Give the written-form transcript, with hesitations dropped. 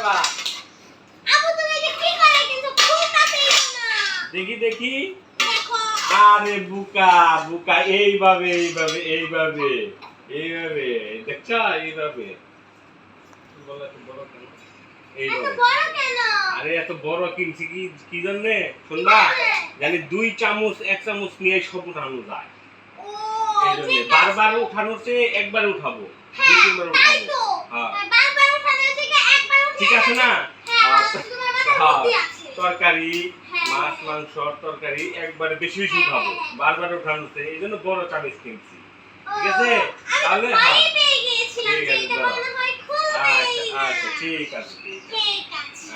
বাবা আবু তুমি এটা কি করে কিন্তু খুলতাতেই না দেখি দেখি দেখো আরে বুকা বুকা এইভাবে এইভাবে এইভাবে এইভাবে দেখছো এইভাবে বলো তো বড় কেন এত এইভাবে বড় কেন আরে এত বড় কিনছি কি কি জন্যে শুনবা জানি 2 চামচ 1 চামচ নিয়ে সব উঠানো যায় ও এই জন্য ঠিক আছে বারবার উঠানোর চেয়ে একবার উঠাবো 2-3 বার তাই উঠাবো তো হ্যাঁ বারবার উঠানোর থেকে একবার উঠে ঠিক আছে না হ্যাঁ তোমার মাথায় বুদ্ধি আছে তরকারি হ্যাঁ। মাছ মাংস তরকারি একবারে বেশি বেশি উঠাবো বারবার উঠানোতে এই জন্য বড় চামচ কিনছি ঠিক আছে তাহলে হ্যাঁ ভয় পেয়ে গিয়েছিলাম ঠিক যে আছে এটা দাঁড়াও। মনে হয় খুলবেই আচ্ছা না আচ্ছা ঠিক আছে ঠিক আছে